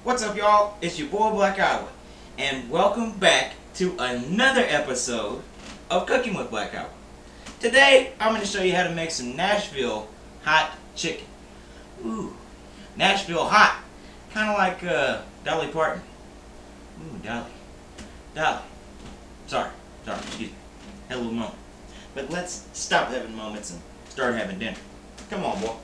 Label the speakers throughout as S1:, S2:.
S1: What's up, y'all? It's your boy Black Iowa, and welcome back to another episode of Cooking with Black Iowa. Today, I'm going to show you how to make some Nashville Hot Chicken. Ooh, Nashville Hot. Kind of like Dolly Parton. Ooh, Dolly. Sorry, excuse me. Had a little moment. But let's stop having moments and start having dinner. Come on, boy.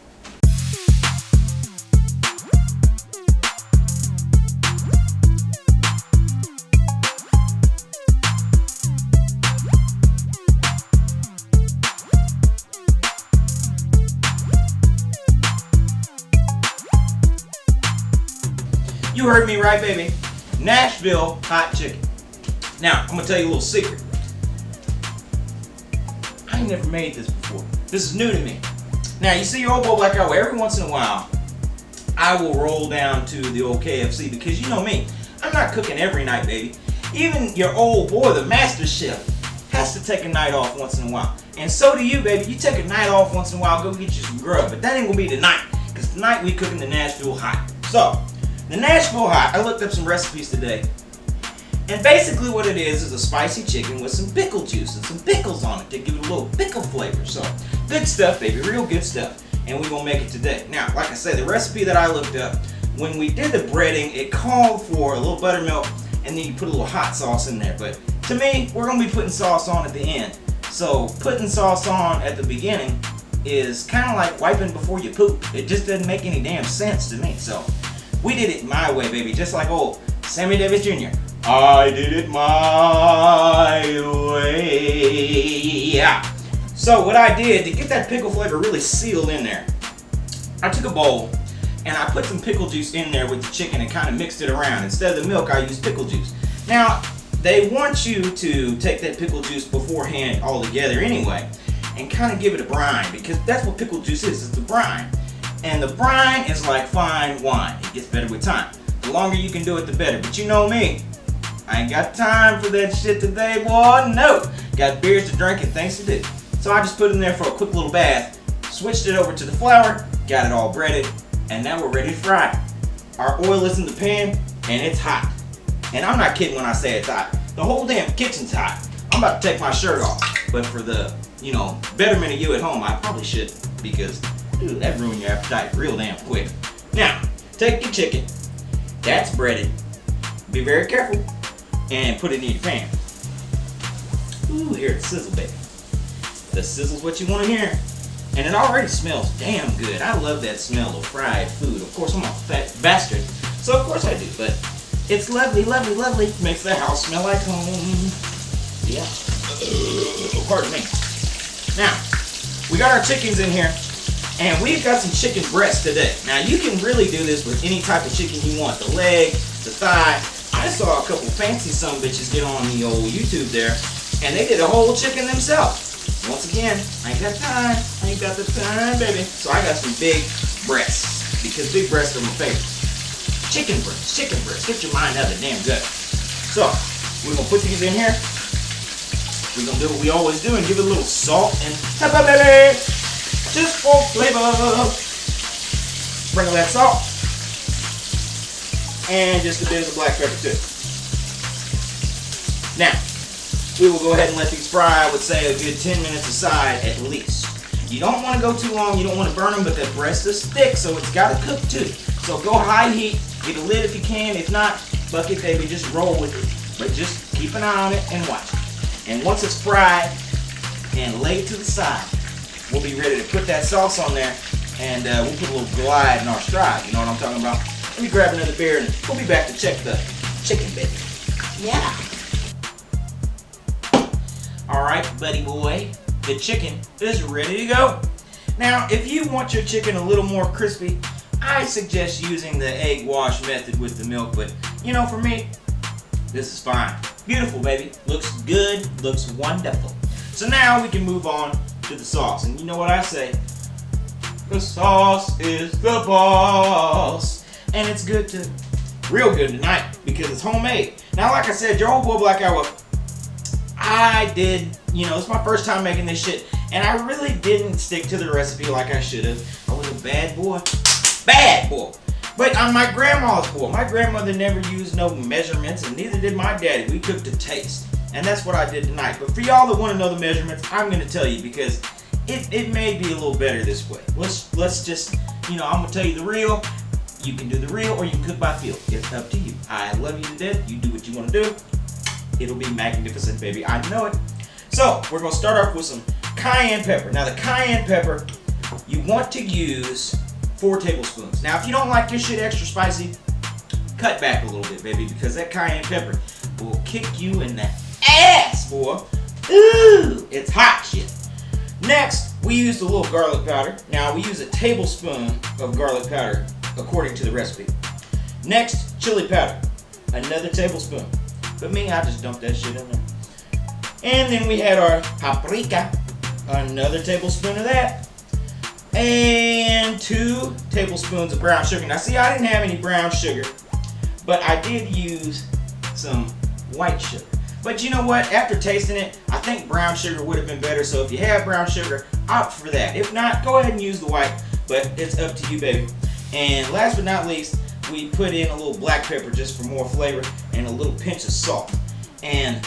S1: You heard me right, baby. Nashville Hot Chicken. Now, I'm going to tell you a little secret. I ain't never made this before. This is new to me. Now, you see your old boy Black Iowa, every once in a while, I will roll down to the old KFC because you know me. I'm not cooking every night, baby. Even your old boy, the master chef, has to take a night off once in a while. And so do you, baby. You take a night off once in a while, go get you some grub. But that ain't going to be tonight because tonight we cooking the Nashville Hot. So, the Nashville Hot, I looked up some recipes today. And basically what it is a spicy chicken with some pickle juice and some pickles on it to give it a little pickle flavor. So, good stuff, baby, real good stuff. And we're going to make it today. Now, like I said, the recipe that I looked up, when we did the breading, it called for a little buttermilk and then you put a little hot sauce in there. But to me, we're going to be putting sauce on at the end. So, putting sauce on at the beginning is kind of like wiping before you poop. It just doesn't make any damn sense to me. So, we did it my way, baby, just like old Sammy Davis Jr. I did it my way. Yeah. So what I did to get that pickle flavor really sealed in there, I took a bowl and I put some pickle juice in there with the chicken and kind of mixed it around. Instead of the milk, I used pickle juice. Now, they want you to take that pickle juice beforehand all together anyway and kind of give it a brine because that's what pickle juice is, it's the brine. And the brine is like fine wine. It gets better with time. The longer you can do it, the better. But you know me. I ain't got time for that shit today, boy. No. Got beers to drink and things to do. So I just put it in there for a quick little bath. Switched it over to the flour. Got it all breaded. And now we're ready to fry. Our oil is in the pan. And it's hot. And I'm not kidding when I say it's hot. The whole damn kitchen's hot. I'm about to take my shirt off. But for the, betterment of you at home, I probably should. Because... dude, that ruined your appetite real damn quick. Now, take your chicken. That's breaded. Be very careful. And put it in your pan. Ooh, hear it sizzle, baby. The sizzle's what you want to hear. And it already smells damn good. I love that smell of fried food. Of course, I'm a fat bastard. So, of course I do. But it's lovely, lovely, lovely. Makes the house smell like home. Yeah. Pardon me. Now, we got our chickens in here. And we've got some chicken breast today. Now you can really do this with any type of chicken you want. The leg, the thigh. I saw a couple fancy sumbitches get on the old YouTube there. And they did a whole chicken themselves. Once again, I ain't got time. I ain't got the time, baby. So I got some big breasts. Because big breasts are my favorite. Chicken breast. Get your mind out of the damn gut. So, we're going to put these in here. We're going to do what we always do and give it a little salt and pepper, baby. Just for flavor. Sprinkle that salt. And just a bit of black pepper too. Now, we will go ahead and let these fry, I would say a good 10 minutes aside at least. You don't want to go too long, you don't want to burn them, but that breast is thick, so it's got to cook too. So go high heat, get a lid if you can. If not, bucket baby, just roll with it. But just keep an eye on it and watch it. And once it's fried and laid to the side, we'll be ready to put that sauce on there, and we'll put a little glide in our stride. You know what I'm talking about? Let me grab another beer, and we'll be back to check the chicken, baby. Yeah. All right, buddy boy. The chicken is ready to go. Now, if you want your chicken a little more crispy, I suggest using the egg wash method with the milk. But, for me, this is fine. Beautiful, baby. Looks good. Looks wonderful. So now we can move on to the sauce. And you know what I say? The sauce is the boss. And it's good too. Real good tonight because it's homemade. Now, like I said, your old boy Black Iowa, I did, it's my first time making this shit. And I really didn't stick to the recipe like I should have. I was a bad boy. But on my grandma's boy, my grandmother never used no measurements, and neither did my daddy. We cooked to taste. And that's what I did tonight. But for y'all that want to know the measurements, I'm going to tell you because it may be a little better this way. Let's just, I'm going to tell you the real. You can do the real or you can cook by feel. It's up to you. I love you to death. You do what you want to do. It'll be magnificent, baby. I know it. So, we're going to start off with some cayenne pepper. Now, the cayenne pepper, you want to use 4 tablespoons. Now, if you don't like your shit extra spicy, cut back a little bit, baby, because that cayenne pepper will kick you in the ass, boy. Ooh, it's hot shit. Next, we used a little garlic powder. Now, we use a tablespoon of garlic powder, according to the recipe. Next, chili powder, another tablespoon. But me, I just dumped that shit in there. And then we had our paprika, another tablespoon of that. And 2 tablespoons of brown sugar. Now see, I didn't have any brown sugar, but I did use some white sugar. But you know what? After tasting it, I think brown sugar would have been better. So if you have brown sugar, opt for that. If not, go ahead and use the white, but it's up to you, baby. And last but not least, we put in a little black pepper just for more flavor and a little pinch of salt. And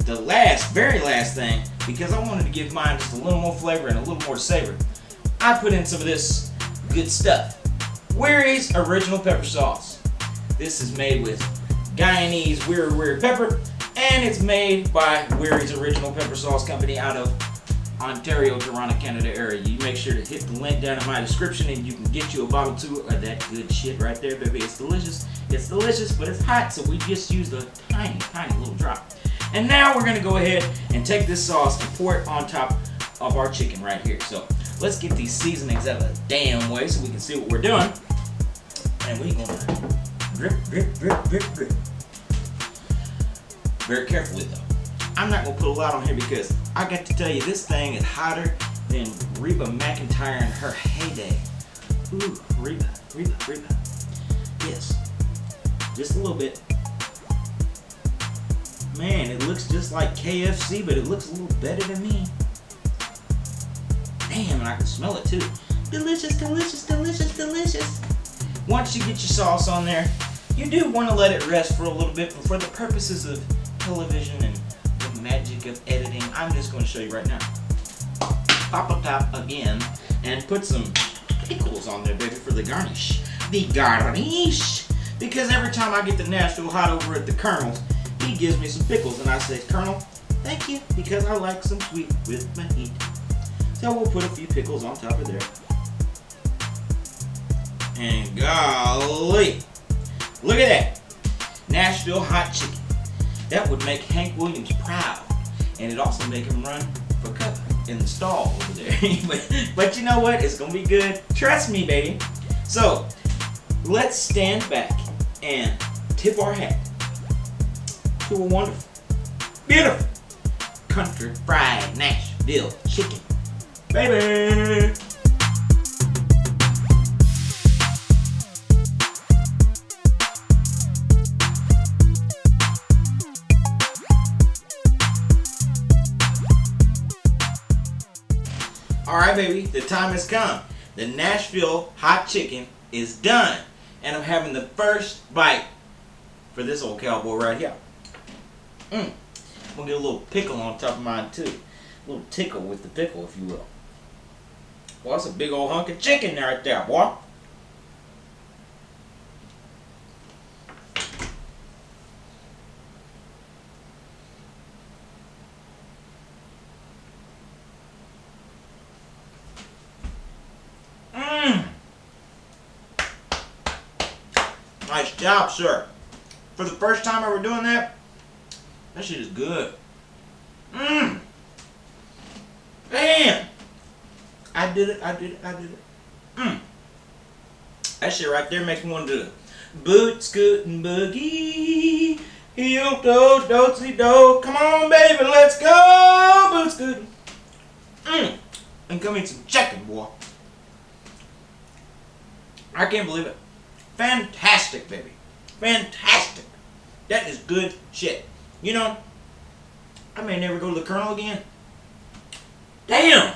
S1: the very last thing, because I wanted to give mine just a little more flavor and a little more savor, I put in some of this good stuff. Wiris original pepper sauce. This is made with Guyanese Wiri pepper, and it's made by Wiris Original Pepper Sauce Company out of Ontario, Toronto, Canada area. You make sure to hit the link down in my description and you can get you a bottle too of that good shit right there, baby. It's delicious. It's delicious, but it's hot, so we just used a tiny, tiny little drop. And now we're gonna go ahead and take this sauce and pour it on top of our chicken right here. So let's get these seasonings out of the damn way so we can see what we're doing. And we're gonna drip, drip, drip, drip, drip. Very carefully though. I'm not gonna put a lot on here because I got to tell you, this thing is hotter than Reba McEntire in her heyday. Ooh, Reba. Yes, just a little bit. Man, it looks just like KFC, but it looks a little better than me. Damn, and I can smell it too. Delicious, delicious, delicious, delicious. Once you get your sauce on there, you do want to let it rest for a little bit, but for the purposes of television and the magic of editing, I'm just going to show you right now. Pop a top again and put some pickles on there, baby, for the garnish. The garnish. Because every time I get the Nashville Hot over at the Colonel's, he gives me some pickles, and I say, Colonel, thank you, because I like some sweet with my heat. So we'll put a few pickles on top of there. And golly, look at that. Nashville Hot Chicken. That would make Hank Williams proud. And it also make him run for cover in the stall over there. but you know what? It's going to be good. Trust me, baby. So, let's stand back and tip our hat to a wonderful, beautiful, country fried Nashville chicken. Baby! Alright, baby, the time has come. The Nashville Hot Chicken is done. And I'm having the first bite for this old cowboy right here. I'm gonna get a little pickle on top of mine too. A little tickle with the pickle, if you will. Well, that's a big old hunk of chicken right there, boy. Nice job, sir. For the first time ever doing that, that shit is good. Damn! I did it. That shit right there makes me want to do it. Boot scootin' boogie. Heel do do do. Come on, baby, let's go. Boot scootin'. And come eat some chicken, boy. I can't believe it. Fantastic, baby. Fantastic. That is good shit. You know, I may never go to the Colonel again. Damn!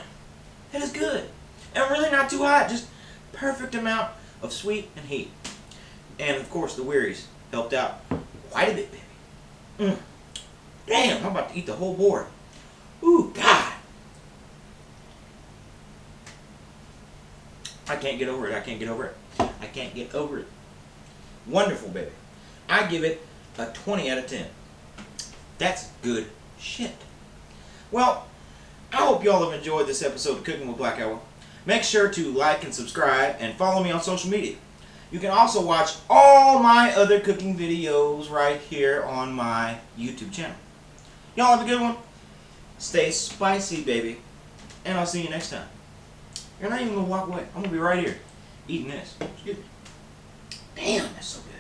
S1: That is good. And really not too hot. Just perfect amount of sweet and heat. And of course, the Wiris helped out quite a bit, baby. Damn, I'm about to eat the whole board. Ooh, God. I can't get over it. I can't get over it. I can't get over it. Wonderful, baby. I give it a 20 out of 10. That's good shit. Well, I hope y'all have enjoyed this episode of Cooking with Black Hour. Make sure to like and subscribe and follow me on social media. You can also watch all my other cooking videos right here on my YouTube channel. Y'all have a good one. Stay spicy, baby. And I'll see you next time. You're not even going to walk away. I'm going to be right here eating this. Excuse me. Damn, that's so good.